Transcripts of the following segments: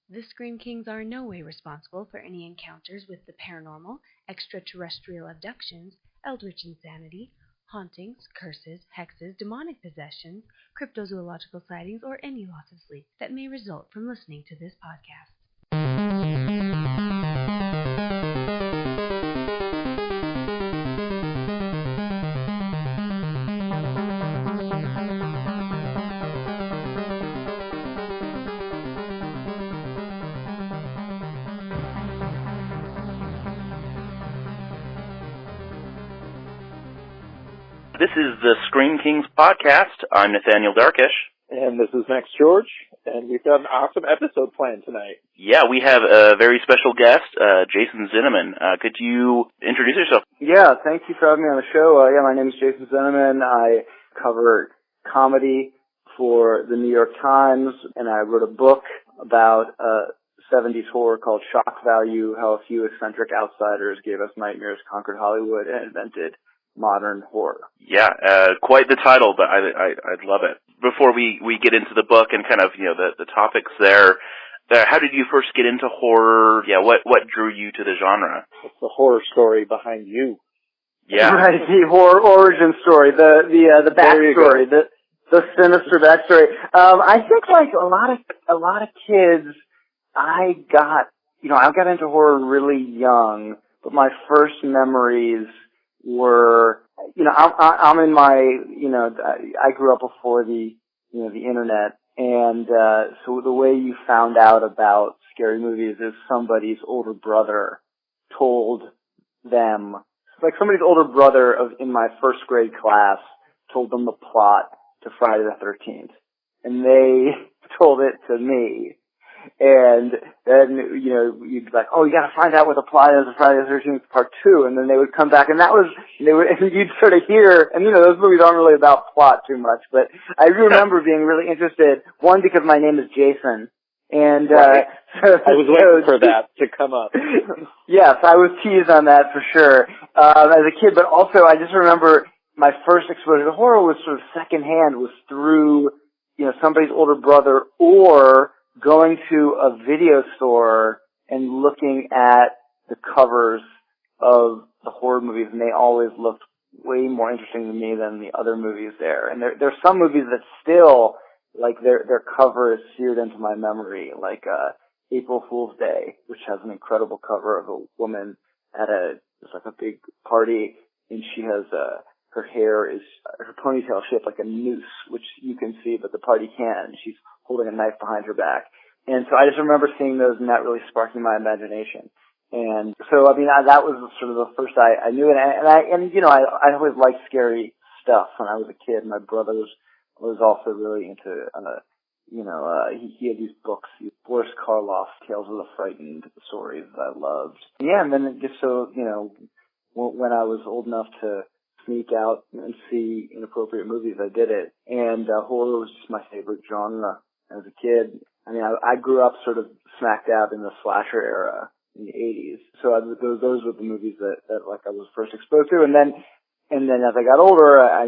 The Scream Kings are in no way responsible for any encounters with the paranormal, extraterrestrial abductions, eldritch insanity, hauntings, curses, hexes, demonic possessions, cryptozoological sightings, or any loss of sleep that may result from listening to this podcast. This is the Scream Kings podcast. I'm Nathaniel Darkish. And this is Max George, and we've got an awesome episode planned tonight. Yeah, we have a very special guest, Jason Zinoman. Could you introduce yourself? Yeah, thank you for having me on the show. My name is Jason Zinoman. I cover comedy for the New York Times, and I wrote a book about 70s horror called Shock Value, How a Few Eccentric Outsiders Gave Us Nightmares, Conquered Hollywood, and Invented Modern Horror. Yeah, quite the title, but I'd love it. Before we get into the book and kind of, the topics there, how did you first get into horror? Yeah, what drew you to the genre? What's the horror story behind you? Yeah. Right, the horror origin story, the backstory, the sinister backstory. I think like a lot of kids, I got into horror really young, but my first memories were, I'm in my, I grew up before the internet, and so the way you found out about scary movies is somebody's older brother told them, like somebody's older brother in my first grade class told them the plot to Friday the 13th, and they told it to me. And then, you'd be like, oh, you gotta find out what the plot is of Friday the 13th Part 2, and then they would come back, and you'd sort of hear, and those movies aren't really about plot too much, but I remember being really interested, one, because my name is Jason, and, right. I was waiting for that to come up. Yes, I was teased on that for sure, as a kid, but also I just remember my first exposure to horror was sort of secondhand, was through, somebody's older brother, or going to a video store and looking at the covers of the horror movies, and they always looked way more interesting to me than the other movies there. And there's some movies that still, like, their cover is seared into my memory, like April Fool's Day, which has an incredible cover of a woman at it's like a big party, and she has her hair is, her ponytail shaped like a noose, which you can see, but the party can't. And she's holding a knife behind her back. And so I just remember seeing those and that really sparking my imagination. And so, that was sort of the first I knew it. I always liked scary stuff when I was a kid. My brother was also really into, he had these books, Boris Karloff, Tales of the Frightened stories that I loved. Yeah, and then just so, when I was old enough to sneak out and see inappropriate movies, I did it. And horror was just my favorite genre as a kid. I grew up sort of smack dab in the slasher era in the 80s. So those were the movies that I was first exposed to. And then as I got older, I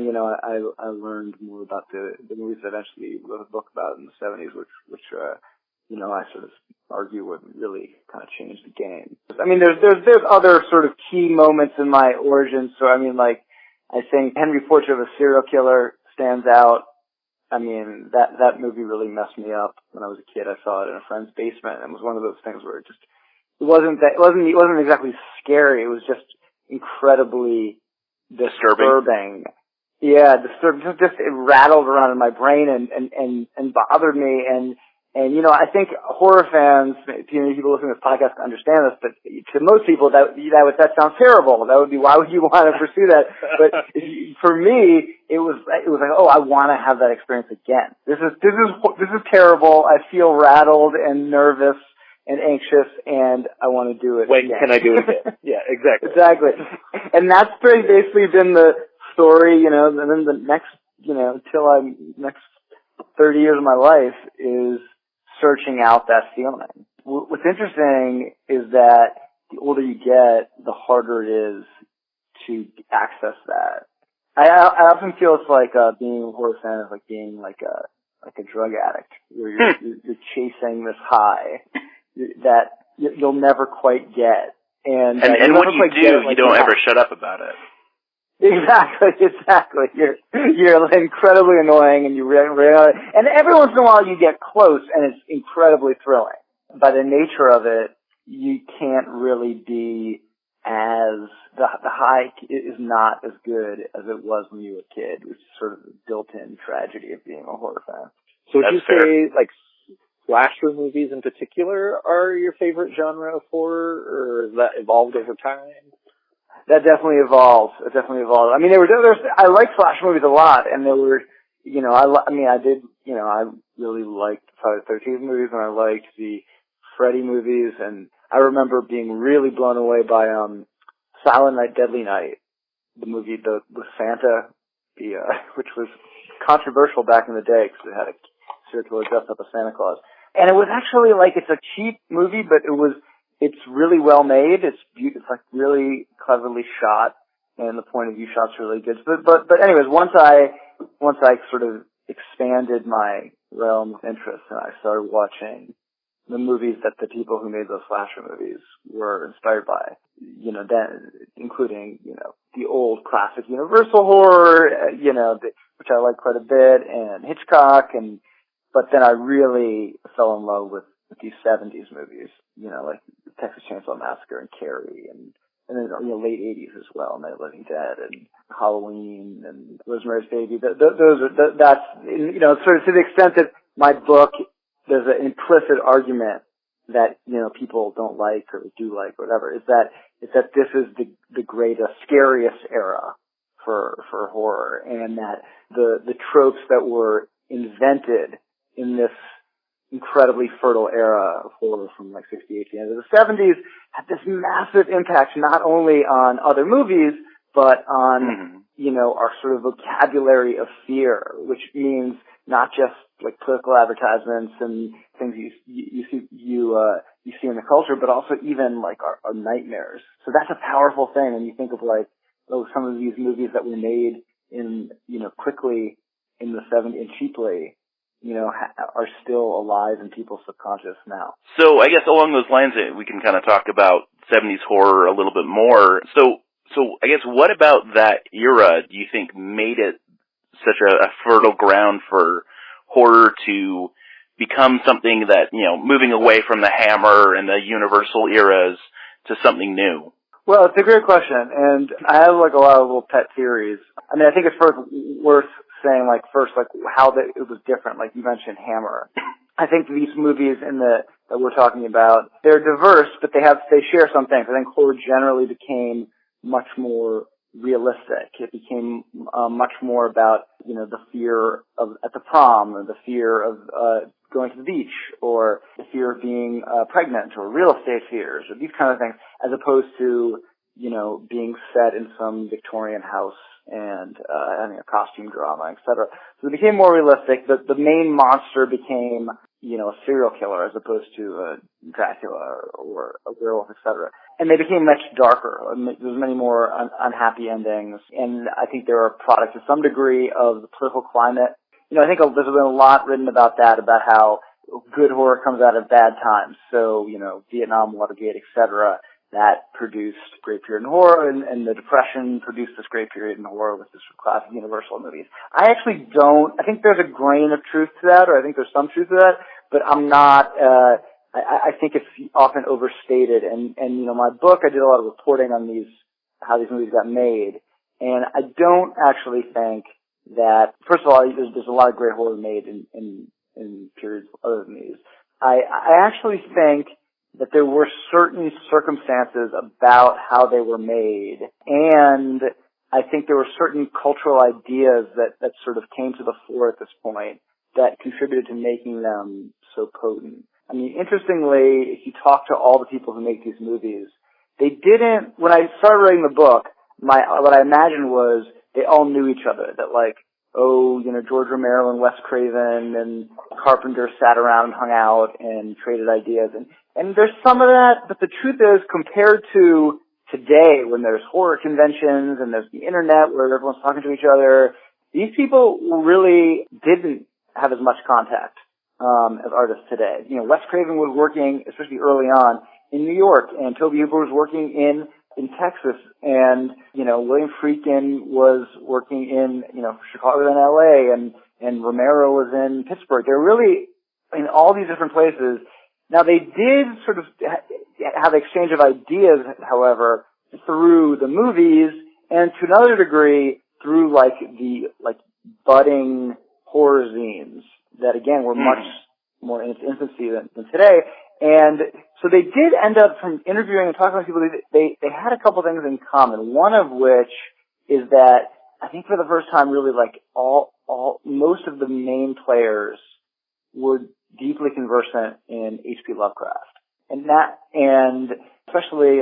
learned more about the movies that I eventually wrote a book about in the 70s, which I sort of argue would really kind of change the game. There's other sort of key moments in my origins. So, I think Henry Portrait of a Serial Killer stands out. That movie really messed me up when I was a kid. I saw it in a friend's basement, and it was one of those things where it wasn't exactly scary. It was just incredibly disturbing. Yeah, disturbing. Just it rattled around in my brain and bothered me. And I think horror fans, people listening to this podcast understand this, but to most people that sounds terrible. That would be, why would you want to pursue that? But for me, it was like, oh, I want to have that experience again. This is terrible. I feel rattled and nervous and anxious, and I want to do it When again. can I do it again? Yeah, exactly. Exactly. And that's basically been the story, and then the next, till next 30 years of my life is searching out that feeling. What's interesting is that the older you get, the harder it is to access that. I often feel it's like being a horror fan is like being like a drug addict, where you're chasing this high, that you'll never quite get. And when you do, you don't ever shut up about it. Exactly. You're incredibly annoying, and and every once in a while you get close, and it's incredibly thrilling. By the nature of it, you can't really be the high is not as good as it was when you were a kid, which is sort of the built-in tragedy of being a horror fan. So would you say, like, slasher movies in particular are your favorite genre of horror, or has that evolved over time? That definitely evolved. I mean, I liked slasher movies a lot, and there were, I really liked Friday the 13th movies, and I liked the Freddy movies, and I remember being really blown away by Silent Night, Deadly Night, the movie with Santa, which was controversial back in the day because it had a serial killer dressed up as Santa Claus. And it was actually it's a cheap movie, but it's really well made. It's like really cleverly shot, and the point of view shot's really good. But anyways, once I sort of expanded my realm of interest and I started watching the movies that the people who made those slasher movies were inspired by, then including, the old classic Universal horror, which I like quite a bit, and Hitchcock, but then I really fell in love with these 70s movies, like Texas Chainsaw Massacre and Carrie, and then late 80s as well, Night of the Living Dead and Halloween and Rosemary's Baby. That's sort of to the extent that my book, there's an implicit argument that, people don't like or do like or whatever, is that this is the greatest, scariest era for horror, and that the tropes that were invented in this incredibly fertile era of horror from 68 to the end of the 70s had this massive impact not only on other movies, but on, our sort of vocabulary of fear, which means not just like political advertisements and things you see in the culture, but also even like our nightmares. So that's a powerful thing when you think of some of these movies that were made in, quickly in the 70s and cheaply, are still alive in people's subconscious now. So I guess along those lines, we can kind of talk about 70s horror a little bit more. So I guess what about that era do you think made it such a fertile ground for horror to become something that, moving away from the Hammer and the Universal eras to something new? Well, it's a great question, and I have a lot of little pet theories. I mean, I think it's worth saying how it was different. Like you mentioned, Hammer. I think these movies that we're talking about, they're diverse, but they share some things. I think horror generally became much more realistic. It became much more about the fear at the prom, or the fear of going to the beach, or the fear of being pregnant, or real estate fears, or these kind of things, as opposed to being set in some Victorian house and having a costume drama, etc. So it became more realistic. The main monster became a serial killer as opposed to Dracula or a werewolf, etc. And they became much darker. There was many more unhappy endings, and I think they were a product to some degree of the political climate. I think there's been a lot written about that, about how good horror comes out of bad times. So, Vietnam, Watergate, etc. That produced great period in horror, and the Depression produced this great period in horror with this classic Universal movies. I think there's a grain of truth to that, or I think there's some truth to that, but I'm not, I think it's often overstated. And my book, I did a lot of reporting on how these movies got made, and I don't actually think that, first of all, there's a lot of great horror made in periods other than these. I actually think that there were certain circumstances about how they were made, and I think there were certain cultural ideas that sort of came to the fore at this point that contributed to making them so potent. I mean, interestingly, if you talk to all the people who make these movies, they didn't, when I started writing the book, what I imagined was they all knew each other, that George Romero and Wes Craven and Carpenter sat around and hung out and traded ideas. And there's some of that, but the truth is, compared to today, when there's horror conventions and there's the internet where everyone's talking to each other, these people really didn't have as much contact. as artists today. You know, Wes Craven was working, especially early on, in New York, and Tobe Hooper was working in Texas, and, you know, William Friedkin was working in, you know, Chicago and LA, and Romero was in Pittsburgh. They're really in all these different places. Now, they did sort of have exchange of ideas, however, through the movies, and to another degree, through, the budding horror zines that, again, were much more in its infancy than today. And so they did end up, from interviewing and talking to people, they had a couple things in common. One of which is that I think for the first time, really, most of the main players were deeply conversant in H.P. Lovecraft, and especially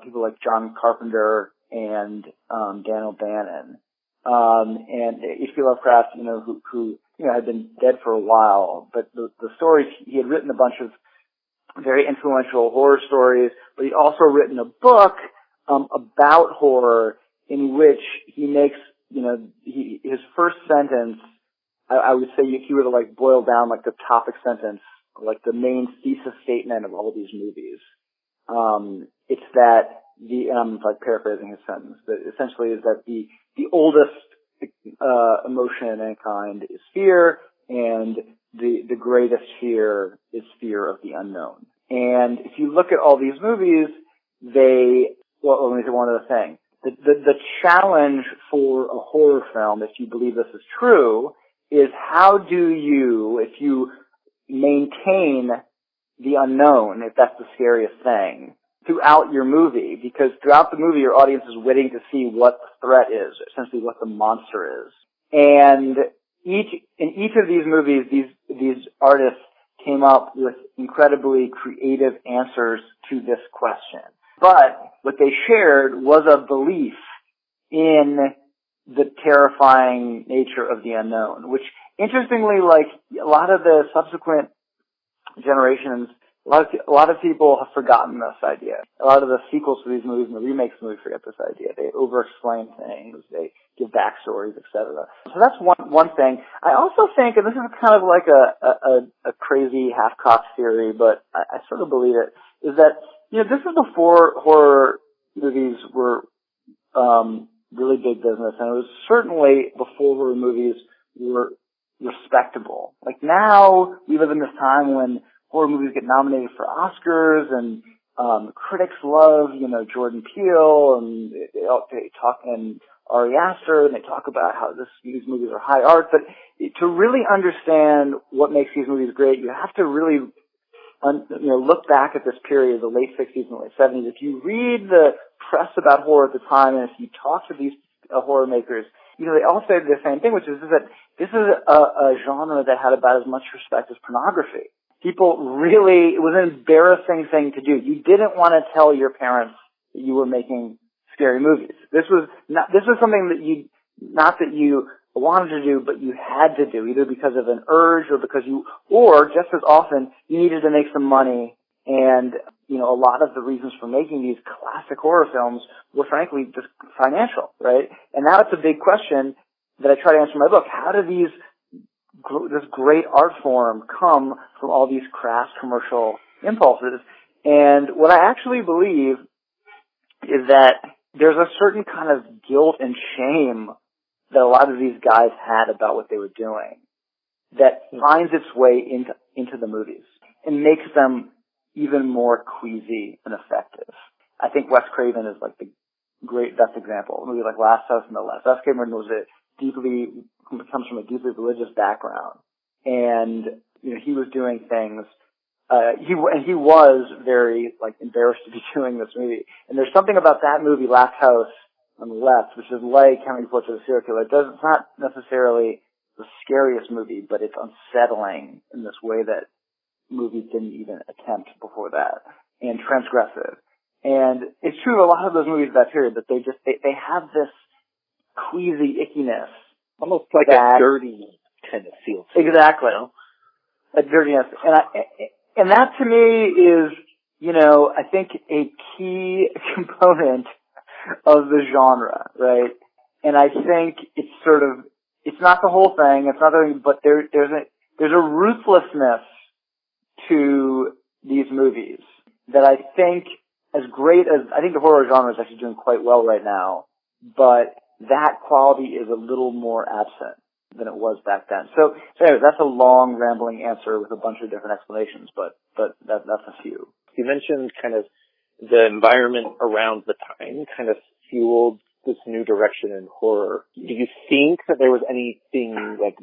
people like John Carpenter and Dan O'Bannon, and H.P. Lovecraft, who had been dead for a while, but the stories, he had written a bunch of very influential horror stories, but he'd also written a book about horror in which he makes, his first sentence, I would say if you were to boil down the topic sentence, the main thesis statement of all these movies, it's that and I'm paraphrasing his sentence, but essentially is that the oldest emotion in mankind is fear, and the greatest fear is fear of the unknown. And if you look at all these movies, let me say one other thing. The challenge for a horror film, if you believe this is true, is how do you, if you maintain the unknown, if that's the scariest thing, throughout your movie, because throughout the movie your audience is waiting to see what the threat is, essentially what the monster is. And in each of these movies, these artists came up with incredibly creative answers to this question. But what they shared was a belief in the terrifying nature of the unknown, which interestingly, a lot of the subsequent generations, a lot of people have forgotten this idea. A lot of the sequels to these movies and the remakes of the movies forget this idea. They over-explain things. They give backstories, etc. So that's one thing. I also think, and this is kind of a crazy half-cocked theory, but I sort of believe it, is that, this is before horror movies were really big business, and it was certainly before horror movies were respectable. Now, we live in this time when horror movies get nominated for Oscars, and critics love, Jordan Peele, and they talk, and Ari Aster, and they talk about how these movies are high art. But to really understand what makes these movies great, you have to really, look back at this period, the late 60s and late 70s. If you read the press about horror at the time, and if you talk to these horror makers, they all say the same thing, which is that this is a genre that had about as much respect as pornography. People really, it was an embarrassing thing to do. You didn't want to tell your parents that you were making scary movies. This was something that not that you wanted to do, but you had to do, either because of an urge or just as often, you needed to make some money. And, a lot of the reasons for making these classic horror films were frankly just financial, right? And now it's a big question that I try to answer in my book. How do this great art form come from all these crass commercial impulses? And what I actually believe is that there's a certain kind of guilt and shame that a lot of these guys had about what they were doing that finds its way into the movies and makes them even more queasy and effective. I think Wes Craven is the best example. A movie like Last House on the Left. Wes Craven comes from a deeply religious background, and he was doing things. He was very embarrassed to be doing this movie. And there's something about that movie, Last House on the Left, which is like How Many Portraits of a Serial Killer. It's not necessarily the scariest movie, but it's unsettling in this way that movies didn't even attempt before that, and transgressive. And it's true of a lot of those movies of that period that they have this queasy ickiness. Almost like a dirty kind of feel. Exactly. A dirtiness. And that to me is, I think a key component of the genre, right? And I think it's not the whole thing, but there's there's a ruthlessness to these movies that I think, as great as, I think the horror genre is actually doing quite well right now, but that quality is a little more absent than it was back then. So anyway, that's a long, rambling answer with a bunch of different explanations, but that's a few. You mentioned kind of the environment around the time kind of fueled this new direction in horror. Do you think that there was anything like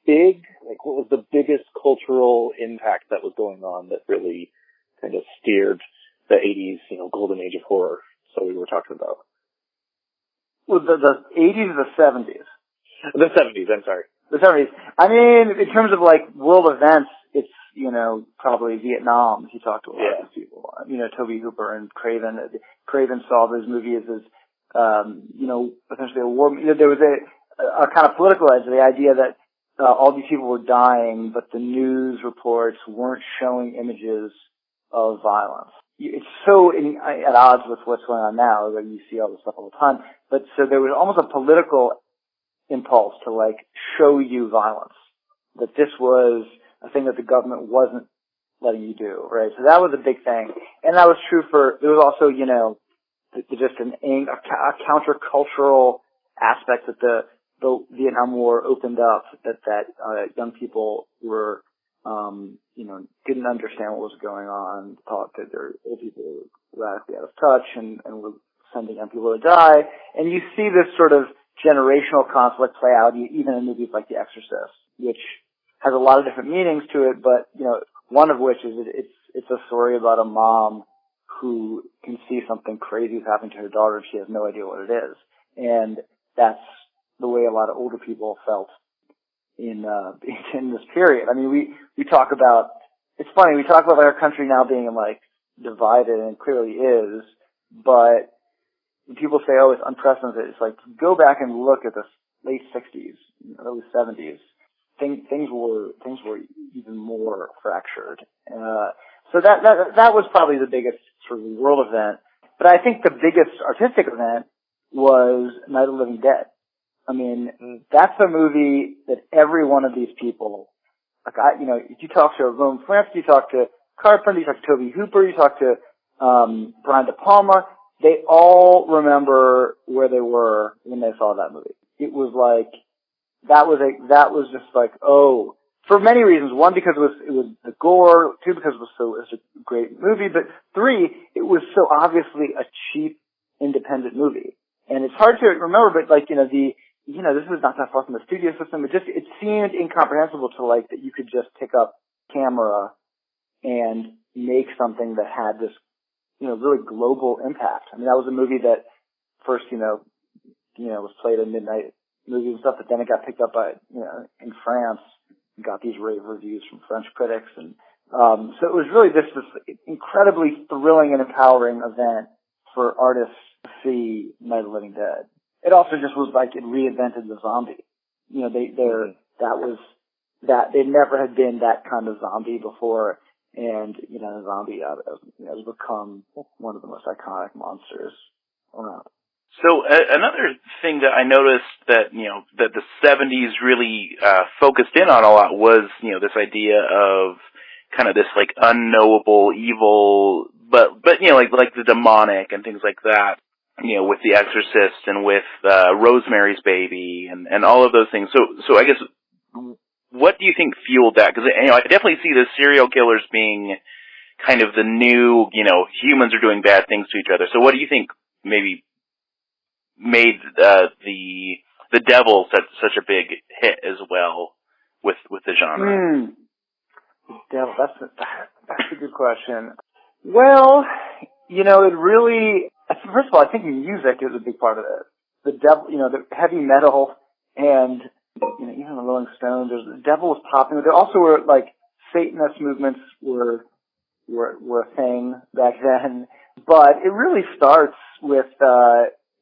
big, like what was the biggest cultural impact that was going on that really kind of steered the 80s, golden age of horror? So we were talking about. Well, the 80s or the 70s? The 70s, I'm sorry. The 70s. I mean, in terms of like world events, it's, probably Vietnam. He talked to a lot of these people. Tobe Hooper and Craven. Craven saw those movies as, essentially a war. There was a kind of political edge to the idea that all these people were dying, but the news reports weren't showing images of violence. It's so at odds with what's going on now, that you see all this stuff all the time. But so there was almost a political impulse to like show you violence, that this was a thing that the government wasn't letting you do, right? So that was a big thing. And that was true there was also, just a countercultural aspect that the Vietnam War opened up, that young people were, didn't understand what was going on, thought that their old people were radically out of touch and were sending young people to die. And you see this sort of generational conflict play out even in movies like The Exorcist, which has a lot of different meanings to it, but, one of which is it's a story about a mom who can see something crazy is happening to her daughter and she has no idea what it is. And that's the way a lot of older people felt in this period. I mean, we talk about, it's funny, we talk about our country now being like divided, and it clearly is, but when people say, oh, it's unprecedented, it's like, go back and look at the late 60s, early 70s. Things were even more fractured. So that was probably the biggest sort of world event. But I think the biggest artistic event was Night of the Living Dead. I mean, that's a movie that every one of these people, like if you talk to Roman Polanski, you talk to Carpenter, you talk to Tobe Hooper, you talk to Brian De Palma, they all remember where they were when they saw that movie. It was like, that was just like, oh, for many reasons. One, because it was the gore. Two, because it was a great movie. But three, it was so obviously a cheap, independent movie. And it's hard to remember, but like, this was not that far from the studio system. It seemed incomprehensible to like that you could just pick up camera and make something that had this, really global impact. I mean, that was a movie that first, was played at midnight movies and stuff, but then it got picked up by, in France, and got these rave reviews from French critics. And, so it was really this incredibly thrilling and empowering event for artists to see Night of the Living Dead. It also just was like it reinvented the zombie. They never had been that kind of zombie before. And, the zombie has become one of the most iconic monsters around. So another thing that I noticed that, that the 70s really focused in on a lot was, this idea of kind of this like unknowable evil, but like the demonic and things like that, with The Exorcist and with Rosemary's Baby and all of those things. So I guess, what do you think fueled that? Because, I definitely see the serial killers being kind of the new, humans are doing bad things to each other. So what do you think maybe made the Devil such a big hit as well with the genre? The Devil, that's a good question. Well, it really, first of all, I think music is a big part of it. The Devil, the heavy metal and even the Rolling Stones. The Devil was popular. There also were like Satanist movements were a thing back then, but it really starts with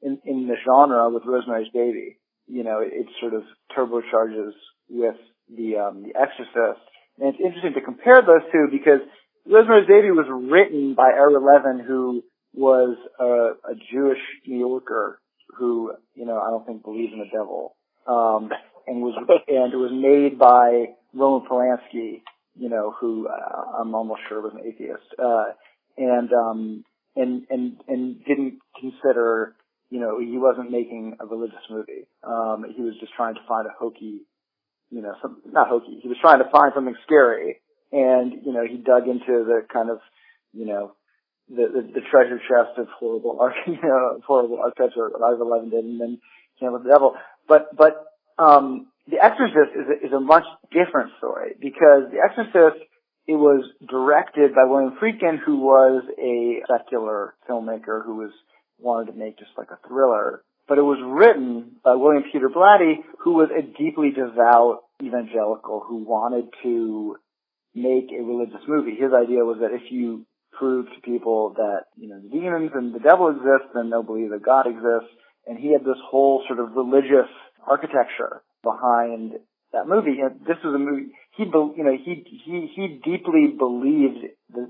in the genre with Rosemary's Baby. It sort of turbocharges with the Exorcist. And it's interesting to compare those two because Rosemary's Baby was written by Ira Levin, who was a Jewish New Yorker who, I don't think believes in the devil. and it was made by Roman Polanski, who I'm almost sure was an atheist, and didn't consider, he wasn't making a religious movie. He was just trying to find a hokey, not hokey. He was trying to find something scary, and he dug into the kind of, the treasure chest of horrible archetypes, or Rise of the Living Dead, and then came with the devil. But The Exorcist is a much different story, because The Exorcist, it was directed by William Friedkin, who was a secular filmmaker who wanted to make just like a thriller. But it was written by William Peter Blatty, who was a deeply devout evangelical who wanted to make a religious movie. His idea was that if you prove to people that, the demons and the devil exist, then they'll believe that God exists. And he had this whole sort of religious architecture behind that movie. And this was a movie, he deeply believed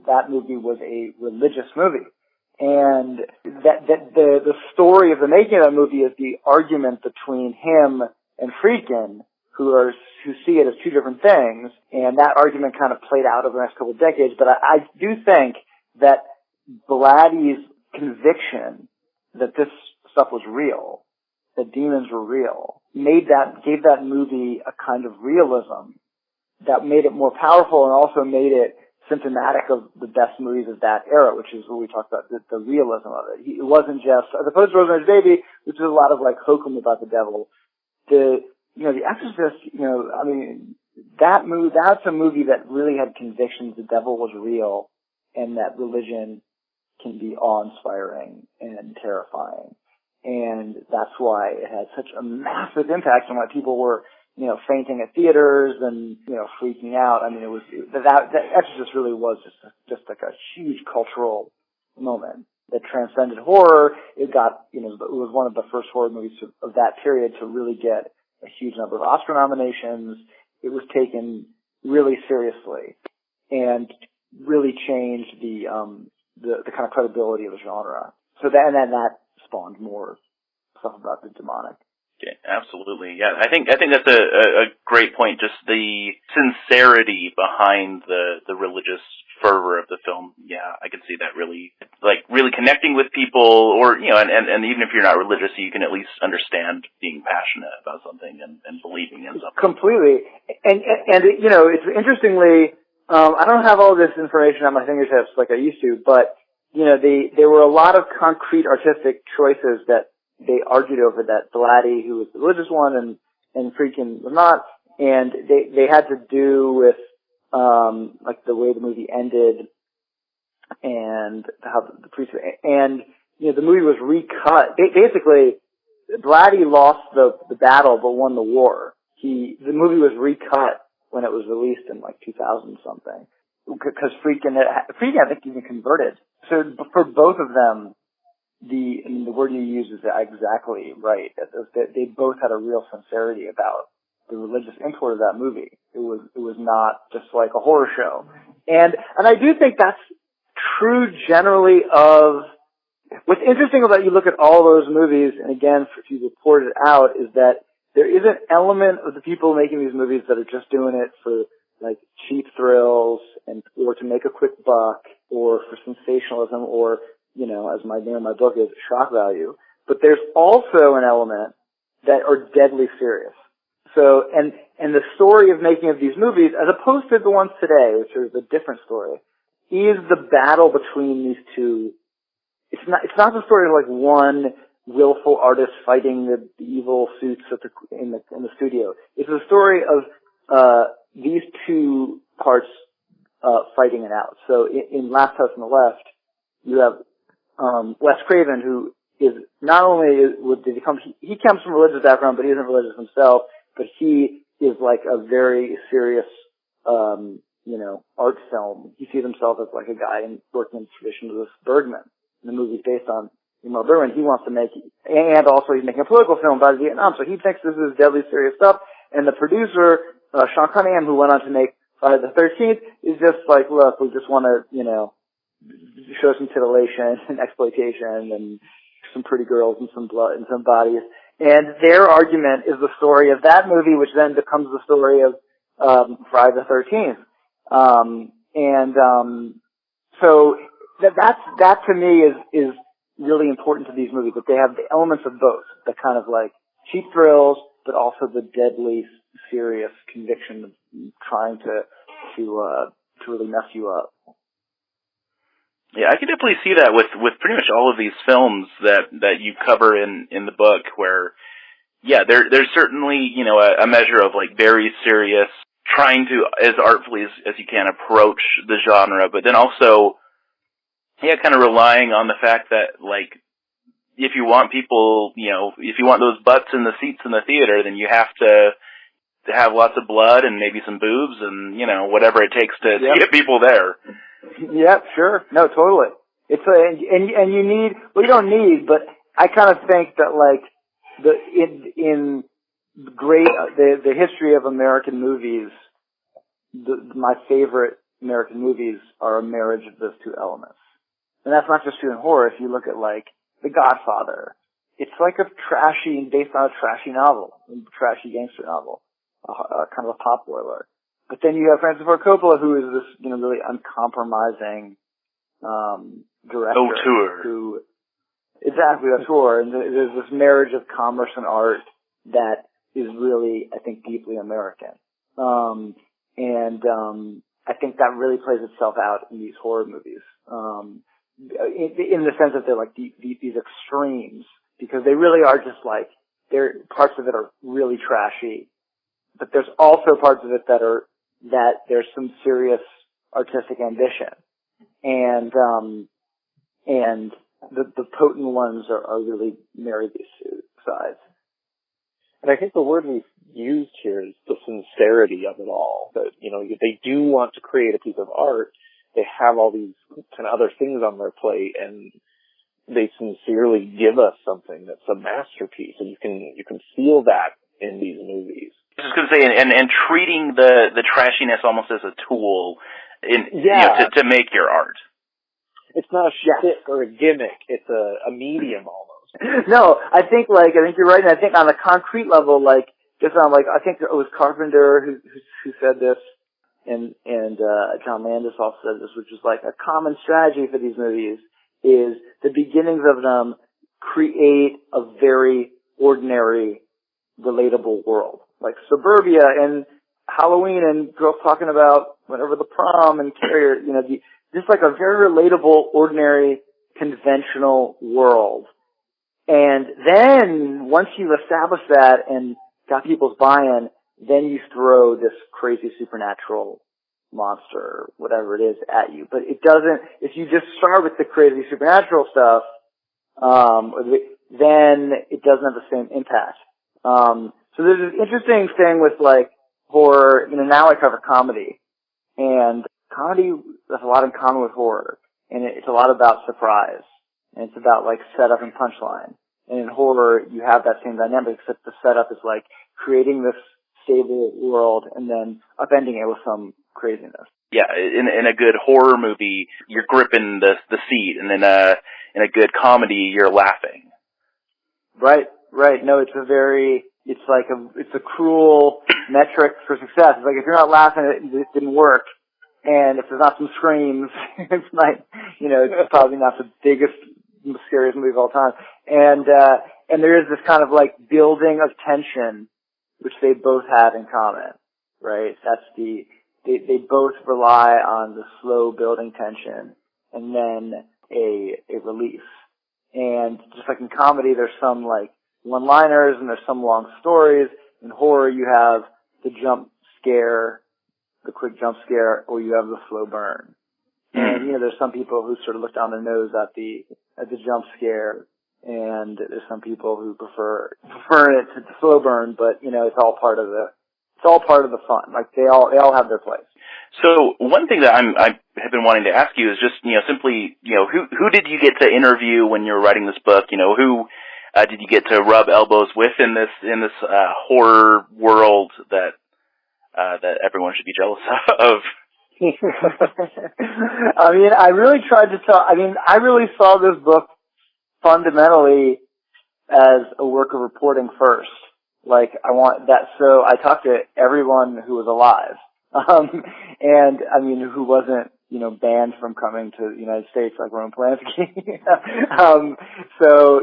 that movie was a religious movie. And that the story of the making of that movie is the argument between him and Friedkin, who see it as two different things, and that argument kind of played out over the next couple of decades. But I do think that Blatty's conviction that this stuff was real, that demons were real, gave that movie a kind of realism that made it more powerful, and also made it symptomatic of the best movies of that era, which is what we talked about, the realism of it. It wasn't just, as opposed to Rosemary's Baby, which is a lot of like hokum about the devil. The Exorcist, that's a movie that really had convictions the devil was real, and that religion can be awe-inspiring and terrifying. And that's why it had such a massive impact on why people were, fainting at theaters and, freaking out. That Exorcist really was just like a huge cultural moment that transcended horror. It was one of the first horror movies of that period to really get a huge number of Oscar nominations. It was taken really seriously and really changed the kind of credibility of the genre. So that spawned more stuff about the demonic. Yeah, absolutely. Yeah, I think that's a great point. Just the sincerity behind the religious fervor of the film. Yeah, I can see that really connecting with people, or and even if you're not religious, you can at least understand being passionate about something and believing in something. Completely. And it's interestingly, I don't have all this information at my fingertips like I used to, but there were a lot of concrete artistic choices that they argued over, that Blatty, who was the religious one, and Friedkin was not, and they had to do with the way the movie ended, and how the priest, and the movie was recut. Basically, Blatty lost the battle but won the war. The movie was recut when it was released in 2000 something, because Friedkin I think even converted. So for both of them, the word you use is exactly right. They both had a real sincerity about the religious import of that movie. It was not just like a horror show. And I do think that's true generally of, what's interesting about, you look at all those movies, and again, if you report it out, is that there is an element of the people making these movies that are just doing it for cheap thrills, or to make a quick buck, or for sensationalism, or as my name of my book is, shock value. But there's also an element that are deadly serious. So, and the story of making of these movies, as opposed to the ones today, which is a different story, is the battle between these two. It's not the story of one willful artist fighting the evil suits in the studio. It's the story of these two parts fighting it out. So in Last House on the Left, you have Wes Craven, who is not only he comes from a religious background, but he isn't religious himself. But he is a very serious, art film. He sees himself as a guy working in the tradition of this Bergman. The movie's based on Ingmar Bergman. He wants to make, and also he's making a political film about Vietnam. So he thinks this is deadly serious stuff. And the producer, Sean Cunningham, who went on to make Friday the 13th, is just look, we just want to, show some titillation and exploitation and some pretty girls and some blood and some bodies. And their argument is the story of that movie, which then becomes the story of Friday the 13th. So that to me is really important to these movies, that they have the elements of both, the kind of like cheap thrills, but also the deadly, serious conviction of trying to really mess you up. Yeah, I can definitely see that with pretty much all of these films that you cover in the book, where, yeah, there's certainly, you know, a measure of like very serious, trying to, as artfully as you can, approach the genre, but then also, yeah, kind of relying on the fact that, like, if you want people, you know, if you want those butts in the seats in the theater, then you have to have lots of blood and maybe some boobs and, you know, whatever it takes to get people there. Yep, sure. No, totally. It's and you need, well, you don't need, but I kind of think that like in the history of American movies, my favorite American movies are a marriage of those two elements. And that's not just true in horror. If you look at like The Godfather, it's like based on a trashy novel, a trashy gangster novel, kind of a potboiler. But then you have Francis Ford Coppola, who is this, you know, really uncompromising director. Auteur. Exactly, auteur. And there's this marriage of commerce and art that is really, I think, deeply American. I think that really plays itself out in these horror movies. In the sense that they're like these extremes, because they really are just like, parts of it are really trashy, but there's also parts of it that there's some serious artistic ambition, and the potent ones are really marry these two sides. And I think the word we've used here is the sincerity of it all. That, you know, they do want to create a piece of art. They have all these kind of other things on their plate, and they sincerely give us something that's a masterpiece, and you can feel that in these movies. I was just going to say, and treating the trashiness almost as a tool you know, to make your art. It's not a shtick or a gimmick. It's a medium almost. No, I think you're right, and I think on a concrete level, like just on like, I think it was Carpenter who said this, and John Landis also said this, which is like a common strategy for these movies is the beginnings of them create a very ordinary, relatable world. Like Suburbia and Halloween and girls talking about whatever the prom and Carrier, you know, just like a very relatable, ordinary, conventional world. And then once you've established that and got people's buy-in, then you throw this crazy supernatural monster, whatever it is, at you. But it doesn't, if you just start with the crazy supernatural stuff, then it doesn't have the same impact. So there's this interesting thing with like horror, you know, now I cover comedy, and comedy has a lot in common with horror, and it's a lot about surprise, and it's about like setup and punchline. And in horror, you have that same dynamic, except the setup is like creating this stable world and then upending it with some craziness. Yeah, in a good horror movie, you're gripping the seat, and in a good comedy, you're laughing. Right. No, it's a cruel metric for success. It's like if you're not laughing, it didn't work. And if there's not some screams, it's like, you know, it's probably not the biggest, scariest movie of all time. And there is this kind of like building of tension, which they both have in common, right? That's they both rely on the slow building tension and then a release. And just like in comedy, there's some like one-liners and there's some long stories. In horror, you have the quick jump scare, or you have the slow burn. And, you know, there's some people who sort of look down their nose at the jump scare, and there's some people who prefer it to the slow burn, but, you know, it's all part of the fun. Like they all have their place. So one thing that I have been wanting to ask you is just, you know, simply, you know, who did you get to interview when you were writing this book? You know, who did you get to rub elbows with in this horror world that everyone should be jealous of? I mean, I really tried to tell. I mean, I really saw this book fundamentally as a work of reporting first. Like, I want that, so I talked to everyone who was alive. And, I mean, who wasn't, banned from coming to the United States like Roman Polanski. So,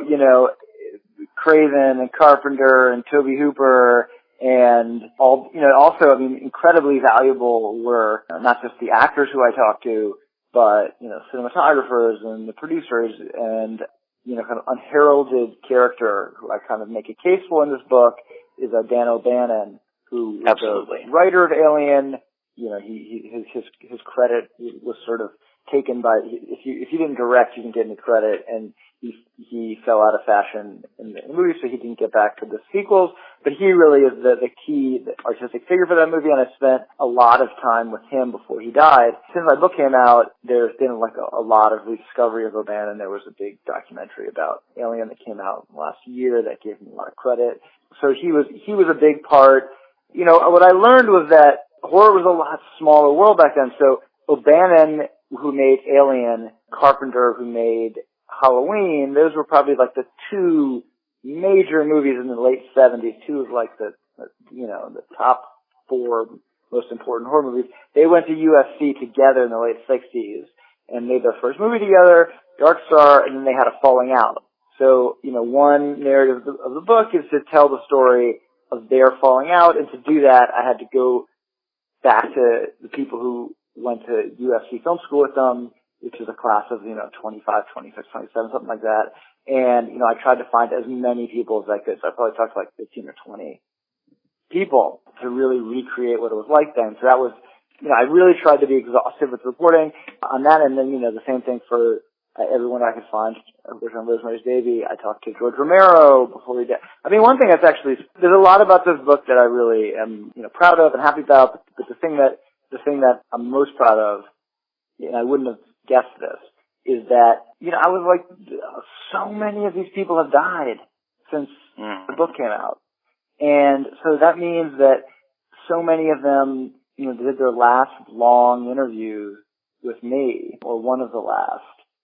Craven and Carpenter and Tobe Hooper and all, also, I mean, incredibly valuable were not just the actors who I talked to, but, cinematographers and the producers and, kind of unheralded character who I kind of make a case for in this book is Dan O'Bannon, who is the writer of Alien. His credit was sort of taken by, if you didn't direct, you didn't get any credit, and he fell out of fashion in the movie, so he didn't get back to the sequels. But he really is the key artistic figure for that movie, and I spent a lot of time with him before he died. Since my book came out, there's been like a lot of rediscovery of O'Bannon. There was a big documentary about Alien that came out last year that gave him a lot of credit. So he was a big part. What I learned was that horror was a lot smaller world back then. So O'Bannon, who made Alien, Carpenter, who made Halloween, those were probably like the two major movies in the late 70s, two of like the top four most important horror movies. They went to USC together in the late 60s and made their first movie together, Dark Star, and then they had a falling out. So, one narrative of the book is to tell the story of their falling out, and to do that, I had to go back to the people who went to USC Film School with them, which is a class of, 25, 26, 27, something like that. And, I tried to find as many people as I could. So I probably talked to like 15 or 20 people to really recreate what it was like then. So that was, I really tried to be exhaustive with reporting on that. And then, the same thing for everyone I could find. On Rosemary's Baby, I talked to George Romero before he died. I mean, one thing that's actually, there's a lot about this book that I really am, proud of and happy about. But the thing that I'm most proud of, and I wouldn't have guessed this, is that, I was like, so many of these people have died since the book came out. And so that means that so many of them, did their last long interviews with me, or one of the last.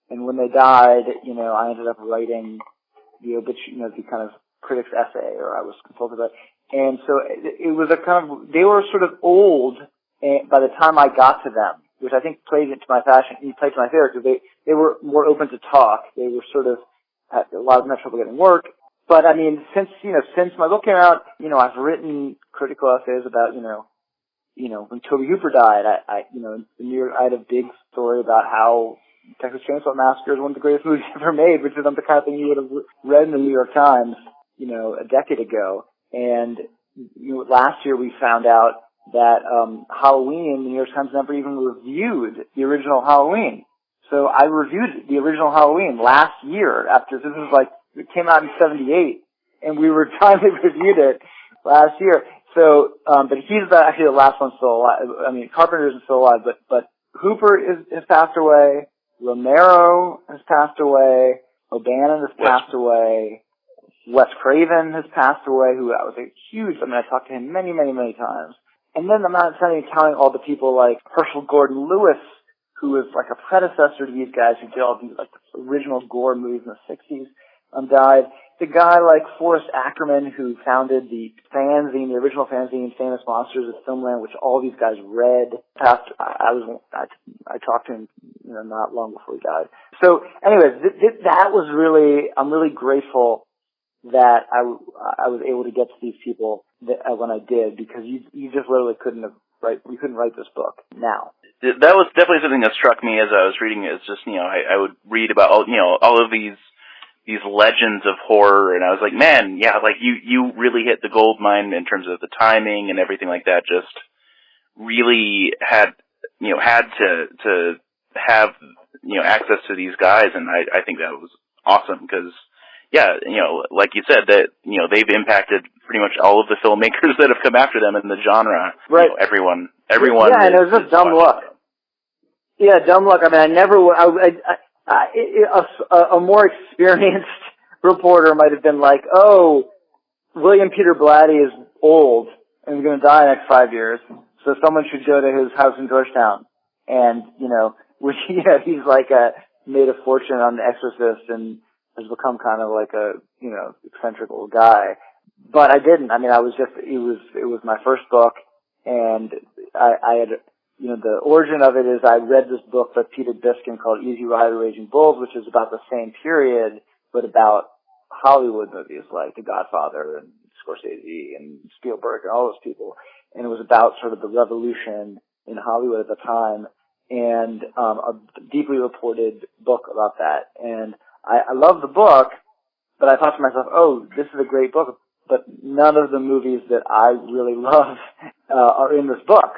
And when they died, I ended up writing the the kind of critic's essay, or I was consulted by. And so it was a kind of, they were sort of old by the time I got to them, which I think played into my favor, because they were more open to talk. They were sort of, had a lot of trouble getting work. But I mean, since my book came out, I've written critical essays about, when Tobe Hooper died, I had a big story about how Texas Chainsaw Massacre is one of the greatest movies ever made, which is the kind of thing you would have read in the New York Times, a decade ago. And last year we found out that Halloween, the New York Times never even reviewed the original Halloween. So I reviewed the original Halloween last year after, this was like, it came out in 78, and we were finally reviewed it last year. So, but he's actually the last one still alive. I mean, Carpenter isn't still alive, but Hooper has passed away. Romero has passed away. O'Bannon has passed away. Wes Craven has passed away, who I was I talked to him many, many, many times. And then I'm not even counting all the people like Herschel Gordon Lewis, who was like a predecessor to these guys who did all these like the original gore movies in the 60s, died. The guy like Forrest Ackerman, who founded the fanzine, the original fanzine, Famous Monsters of Filmland, which all these guys read. I talked to him, not long before he died. So, anyways, that was really, I'm really grateful that I was able to get to these people when I did, because you just literally couldn't write this book now. That was definitely something that struck me as I was reading it. It's just, I would read about all of these legends of horror, and I was like, man, yeah, like you really hit the gold mine in terms of the timing and everything like that. Just really had to have access to these guys, and I think that was awesome because, yeah, like you said, that they've impacted pretty much all of the filmmakers that have come after them in the genre. Right. Everyone. Yeah, and it was just dumb luck. Yeah, dumb luck. I mean, a more experienced reporter might have been like, oh, William Peter Blatty is old and is going to die in the next 5 years, so someone should go to his house in Georgetown. And, he's like made a fortune on The Exorcist and has become kind of like a, eccentric little guy. But I didn't. I mean, it was my first book, and I had, the origin of it is I read this book by Peter Biskin called Easy Rider Raging Bulls, which is about the same period, but about Hollywood movies like The Godfather and Scorsese and Spielberg and all those people. And it was about sort of the revolution in Hollywood at the time, and a deeply reported book about that. And I love the book, but I thought to myself, oh, this is a great book, but none of the movies that I really love are in this book.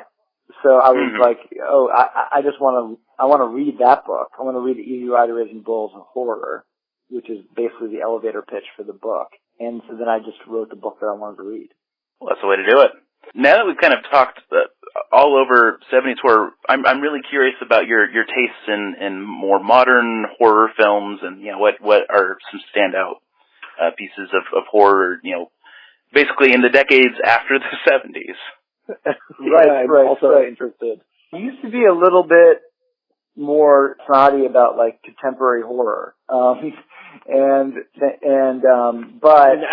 So I was like, oh, I want to read that book. I want to read Easy Rider Raging Bulls and Horror, which is basically the elevator pitch for the book. And so then I just wrote the book that I wanted to read. Well, that's the way to do it. Now that we've kind of talked all over 70s horror, I'm really curious about your tastes in more modern horror films, and what are some standout pieces of horror, basically in the decades after the 70s. I'm also interested. I used to be a little bit more snotty about like contemporary horror, but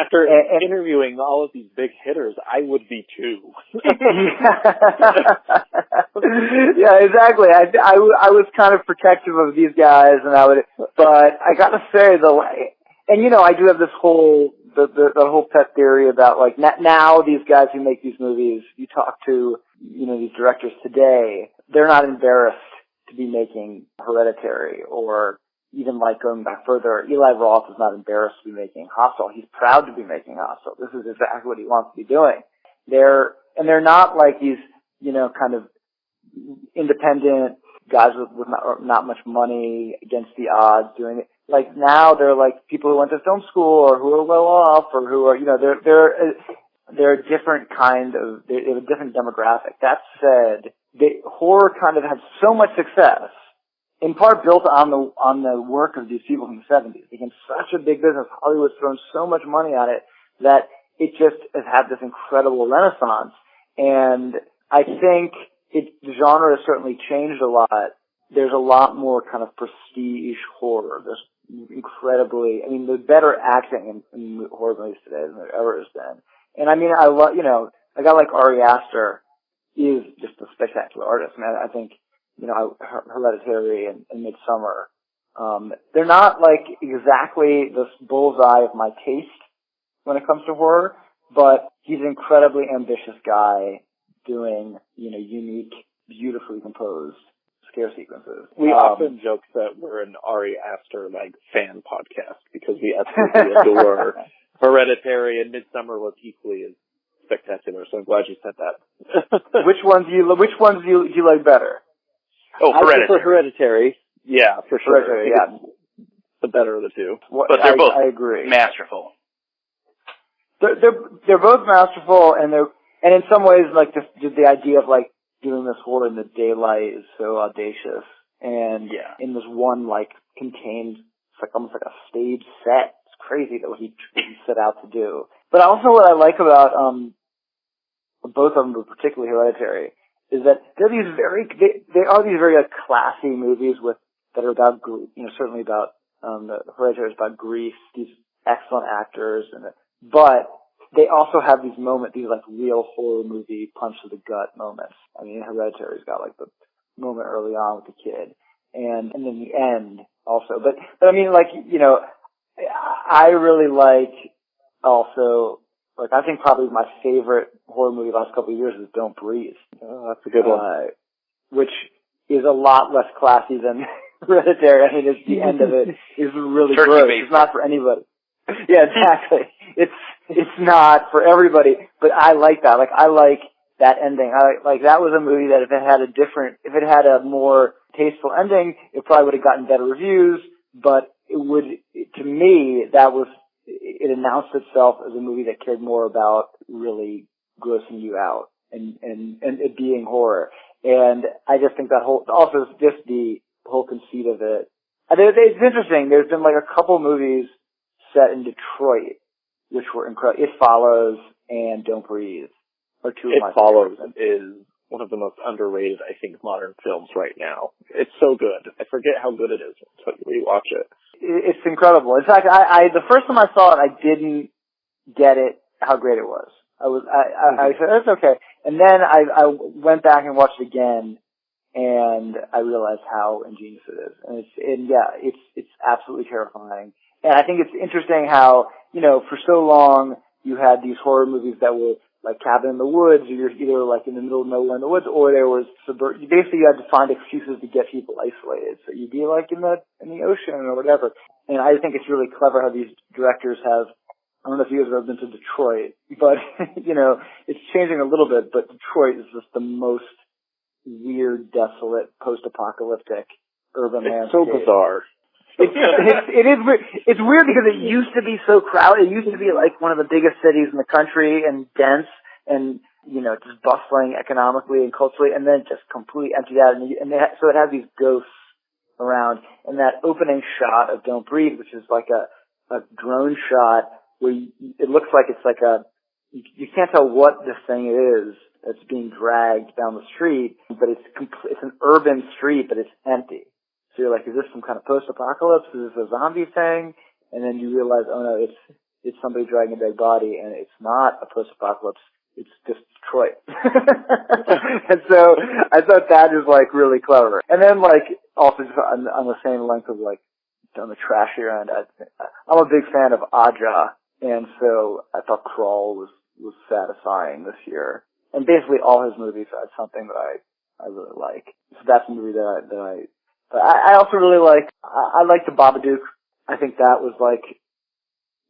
after interviewing all of these big hitters, I would be too. Yeah, exactly. I was kind of protective of these guys, but I gotta say I do have this whole the whole pet theory about like now these guys who make these movies, you talk to these directors today, they're not embarrassed to be making Hereditary, or even like going back further, Eli Roth is not embarrassed to be making Hostel. He's proud to be making Hostel. This is exactly what he wants to be doing. They're not like these, kind of independent guys with not much money against the odds doing it. Like now they're like people who went to film school or who are well off or who are, they're a different they have a different demographic. That said, horror kind of had so much success, in part built on the work of these people from the 70s. It became such a big business. Hollywood's thrown so much money at it that it just has had this incredible renaissance. And I think the genre has certainly changed a lot. There's a lot more kind of prestige horror. There's there's better acting in horror movies today than there ever has been. And I mean, I love, a guy like Ari Aster is just a spectacular artist. I think, Hereditary and Midsummer, they're not like exactly the bullseye of my taste when it comes to horror, but he's an incredibly ambitious guy doing, unique, beautifully composed scare sequences. We often joke that we're an Ari Aster fan podcast because we absolutely adore Hereditary, and Midsummer was equally as spectacular. So I'm glad you said that. Which ones do you like better? Oh, Hereditary. I prefer Hereditary. Yeah, for sure. Hereditary, yeah. The better of the two. But they're both I agree. masterful. They're both masterful, and in some ways like just the idea of like doing this horror in the daylight is so audacious, and in this one contained, it's almost like a stage set. It's crazy that what he set out to do. But also what I like about both of them, but particularly Hereditary, is that they are these very classy movies that are about certainly about the Hereditary is about grief. These excellent actors, but they also have these real horror movie punch to the gut moments. I mean, Hereditary's got the moment early on with the kid, and then the end also. But I mean, I really like also. I think probably my favorite horror movie the last couple of years is Don't Breathe. Oh, that's a good one. Which is a lot less classy than Hereditary. I mean, the end of it is really gross. It's not for anybody. Yeah, exactly. It's not for everybody, but I like that. I like that ending. That was a movie that if it had a more tasteful ending, it probably would have gotten better reviews, but to me, it announced itself as a movie that cared more about really grossing you out and it being horror. And I just think that also just the whole conceit of it. It's interesting. There's been a couple movies set in Detroit, which were incredible. It Follows and Don't Breathe are two of my favorites. It Follows is one of the most underrated, I think, modern films right now. It's so good. I forget how good it is until you rewatch it. it's incredible. In fact, I the first time I saw it, I didn't get it how great it was. I said that's okay, and then I went back and watched it again, and I realized how ingenious it is. And it's absolutely terrifying. And I think it's interesting how, for so long you had these horror movies that were like Cabin in the Woods, or you're either like in the middle of nowhere in the woods, or there was basically you had to find excuses to get people isolated. So you'd be like in the ocean or whatever. And I think it's really clever how these directors have, I don't know if you guys have ever been to Detroit, but, it's changing a little bit, but Detroit is just the most weird, desolate, post-apocalyptic urban landscape. It's so bizarre. It is weird. It's weird because it used to be so crowded. It used to be like one of the biggest cities in the country and dense and, just bustling economically and culturally, and then just completely emptied out. So it has these ghosts around. And that opening shot of Don't Breathe, which is like a drone shot where it looks like it's like you can't tell what this thing is that's being dragged down the street, but it's an urban street, but it's empty. So you're like, is this some kind of post-apocalypse? Is this a zombie thing? And then you realize, oh no, it's somebody dragging a dead body, and it's not a post-apocalypse. It's just Detroit. And so I thought that is like really clever. And then like also just on the same length of like on the trashier end, I'm a big fan of Aja, and so I thought Crawl was satisfying this year. And basically all his movies had something that I really like. So that's a movie that I also really like. I like The Babadook. I think that was like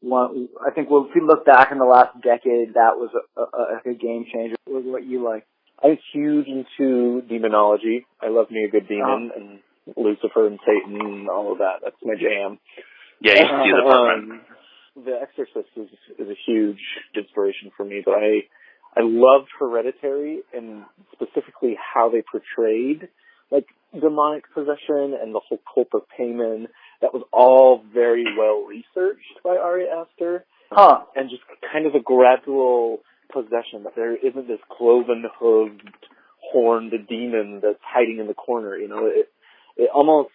one. I think if we look back in the last decade, that was a game changer. What you like? I'm huge into demonology. I love me a good demon and Lucifer and Satan and all of that. That's my jam. Yeah, you should see the apartment. The Exorcist is a huge inspiration for me, but I loved Hereditary and specifically how they portrayed like demonic possession and the whole cult of Paimon. That was all very well researched by Ari Aster. And just kind of a gradual possession, that there isn't this cloven-hooved, horned demon that's hiding in the corner. It almost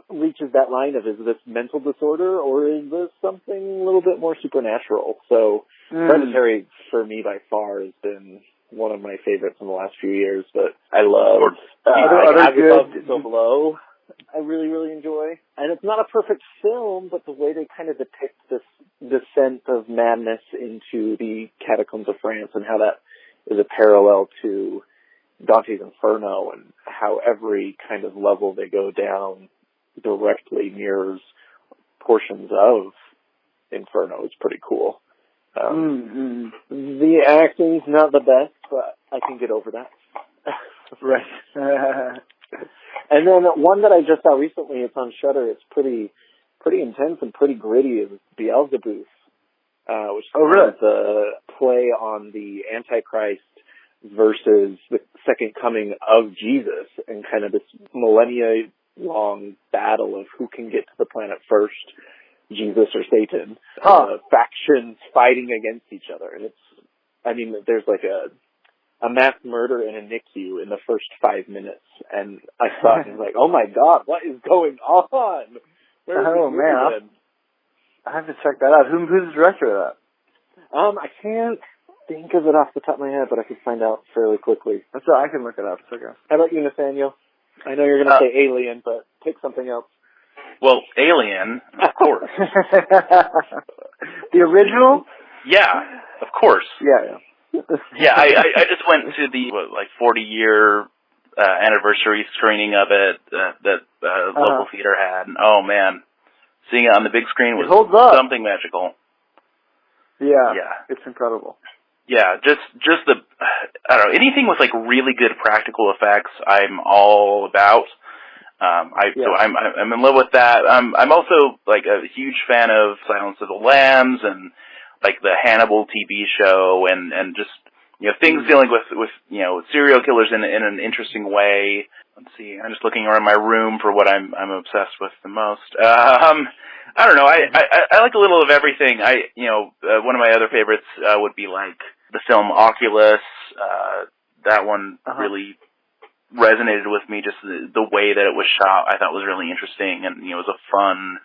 reaches that line of, is this mental disorder or is this something a little bit more supernatural? So Hereditary, for me, by far, has been one of my favorites in the last few years, but I love So Below. I really, really enjoy. And it's not a perfect film, but the way they kind of depict this descent of madness into the catacombs of France and how that is a parallel to Dante's Inferno and how every kind of level they go down directly mirrors portions of Inferno is pretty cool. The acting's not the best, but I can get over that. Right. And then one that I just saw recently, it's on Shudder. It's pretty intense and pretty gritty. Is Beelzebub, which is the play on the Antichrist versus the second coming of Jesus, and kind of this millennia-long battle of who can get to the planet first, Jesus or Satan. Factions fighting against each other, and there's like a mass murder in a NICU in the first 5 minutes, and I thought, like, oh my God, what is going on? Man, I have to check that out. Who's the director of that? I can't think of it off the top of my head, but I can find out fairly quickly. That's all, I can look it up. It's okay. How about you, Nathaniel? I know you're going to say Alien, but pick something else. Well, Alien, of course. The original? Yeah, of course. Yeah. Yeah, I just went to the 40-year anniversary screening of it that local theater had, and oh man, seeing it on the big screen was something magical. Yeah, it's incredible. Yeah, just the I don't know, anything with like really good practical effects, I'm all about. So I'm in love with that. I'm also like a huge fan of Silence of the Lambs and like the Hannibal TV show and just, things dealing with serial killers in an interesting way. Let's see, I'm just looking around my room for what I'm obsessed with the most. I don't know, I like a little of everything. One of my other favorites would be like the film Oculus. That one really resonated with me. Just the way that it was shot, I thought was really interesting, and it was a fun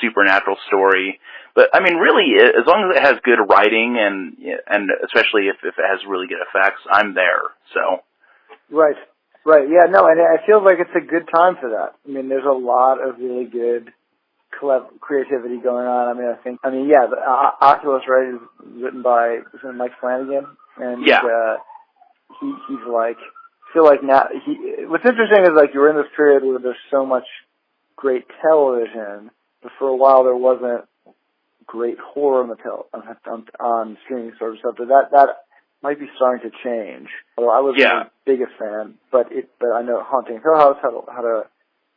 supernatural story. But I mean, really, as long as it has good writing and especially if it has really good effects, I'm there. So. Right. Yeah. No, and I feel like it's a good time for that. I mean, there's a lot of really good creativity going on. The Oculus, right, is written by Mike Flanagan, and he's like, I feel like now what's interesting is like you're in this period where there's so much great television, but for a while there wasn't great horror on streaming services. So that might be starting to change. Although I wasn't the biggest fan, but I know Haunting Hill House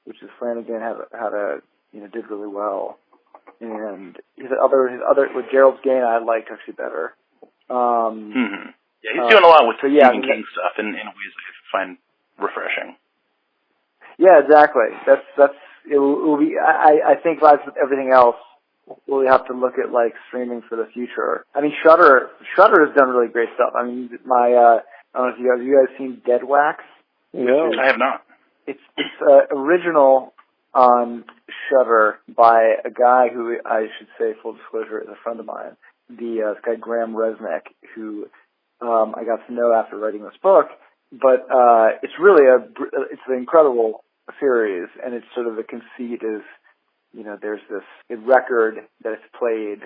which is Flanagan, did really well. And his other with Gerald's Game I liked actually better. Yeah, he's doing a lot with Stephen King stuff in ways that I find refreshing. Yeah, exactly. That's it will be. I think like with everything else, we'll have to look at like streaming for the future. I mean, Shudder has done really great stuff. I mean, I don't know if you guys seen Dead Wax? No, I have not. It's original on Shudder by a guy who, I should say, full disclosure, is a friend of mine. This guy Graham Resnick, who I got to know after writing this book. But it's really it's an incredible series, and it's sort of the conceit is, there's this record that is played,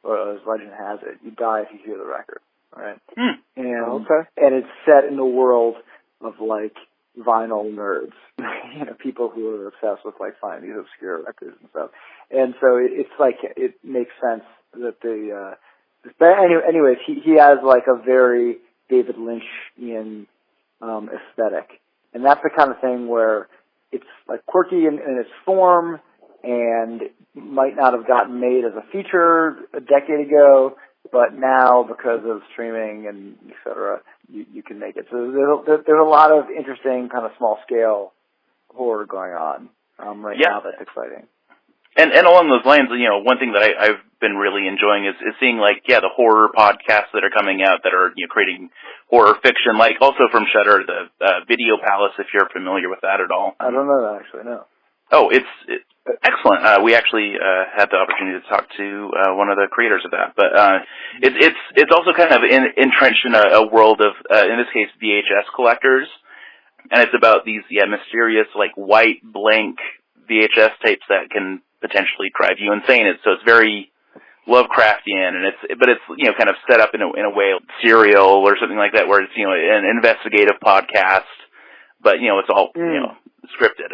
or as legend has it, you die if you hear the record, right? And it's set in the world of like vinyl nerds, people who are obsessed with like finding these obscure records and stuff. And so it's like it makes sense that but anyways, he has like a very David Lynchian aesthetic, and that's the kind of thing where it's like quirky in its form and might not have gotten made as a feature a decade ago, but now because of streaming and et cetera, you can make it. So there's a lot of interesting kind of small scale horror going on right now that's exciting. And along those lines, one thing that I've been really enjoying is seeing the horror podcasts that are coming out that are creating horror fiction, like also from Shudder, the Video Palace, if you're familiar with that at all. I don't know that actually, no. Oh, it's excellent. We actually had the opportunity to talk to one of the creators of that, but it's also kind of entrenched in a world of in this case VHS collectors, and it's about these mysterious white blank VHS tapes that can potentially drive you insane. So it's very Lovecraftian, and it's kind of set up in a way like Serial or something like that, where it's an investigative podcast, but it's all scripted.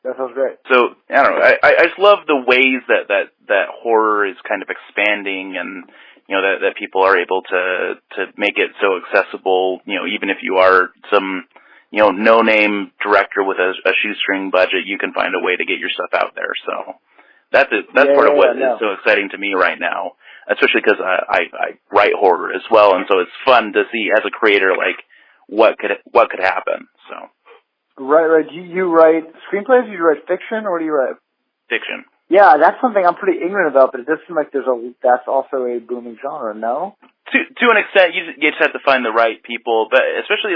That sounds great. So I don't know. I just love the ways that horror is kind of expanding, and that people are able to make it so accessible. Even if you are some no-name director with a shoestring budget, you can find a way to get your stuff out there. So that's part of what is so exciting to me right now, especially because I write horror as well, and so it's fun to see as a creator what could happen. So. Right. Do you write screenplays? Do you write fiction, or do you write fiction? Yeah, that's something I'm pretty ignorant about, but it does seem like that's also a booming genre. No. To an extent, you just have to find the right people, but especially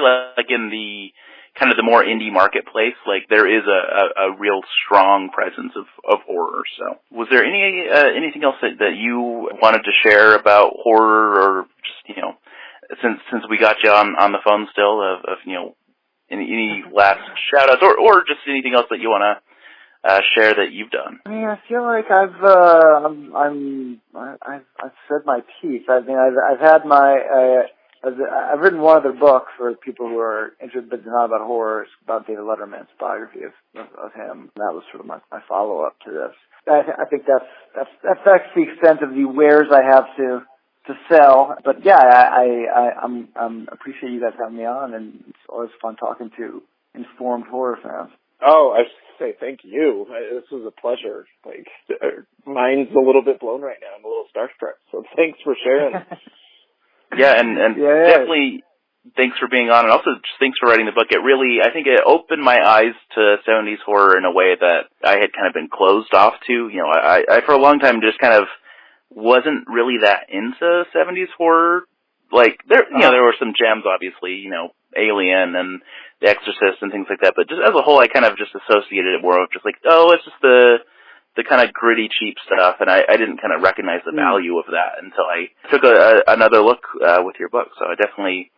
in the kind of the more indie marketplace, there is a real strong presence of horror. So, was there anything else that you wanted to share about horror, or just since we got you on the phone still of any last shout-outs, or just anything else that you want to share that you've done? I mean, I feel like I've said my piece. I mean, I've written one other book for people who are interested, but not about horror. It's about David Letterman's biography of him. That was sort of my follow-up to this. I think that's the extent of the wares I have to sell. But yeah, I'm appreciate you guys having me on, and it's always fun talking to informed horror fans. Oh, I say thank you. This was a pleasure. Mine's a little bit blown right now. I'm a little starstruck. So thanks for sharing. and definitely thanks for being on, and also just thanks for writing the book. I think it opened my eyes to 70s horror in a way that I had kind of been closed off to. I for a long time just kind of wasn't really that into 70s horror. There were some gems, obviously, Alien and The Exorcist and things like that. But just as a whole, I kind of just associated it more with just like, oh, it's just the kind of gritty, cheap stuff, and I didn't kind of recognize the value of that until I took another look with your book. So it definitely,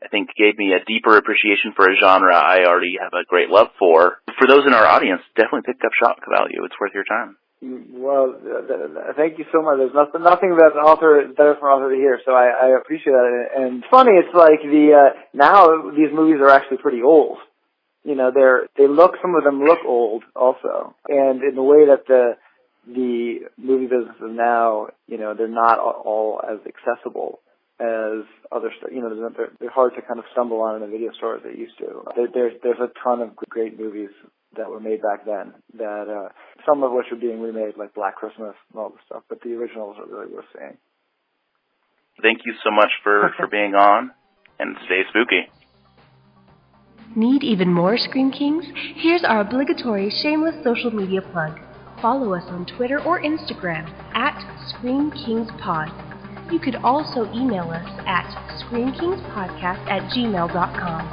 I think, gave me a deeper appreciation for a genre I already have a great love for. For those in our audience, definitely pick up Shock Value. It's worth your time. Well, thank you so much. There's nothing that an author is better for an author to hear, so I appreciate that. And it's funny, it's like now these movies are actually pretty old. You know, some of them look old also. And in the way that the movie business is now, you know, they're not all as accessible as other stuff. You know, they're hard to kind of stumble on in a video store as they used to. There's a ton of great movies that were made back then that some of which are being remade, like Black Christmas and all this stuff, but the originals are really worth seeing. Thank you so much for being on, and stay spooky. Need even more Scream Kings? Here's our obligatory shameless social media plug. Follow us on Twitter or Instagram @ScreamKingsPod. You could also email us at screamkingspodcast@gmail.com.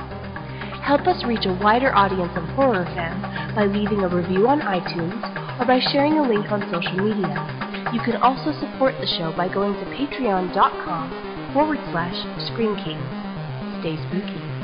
Help us reach a wider audience of horror fans by leaving a review on iTunes or by sharing a link on social media. You can also support the show by going to patreon.com/ScreamKings. Stay spooky.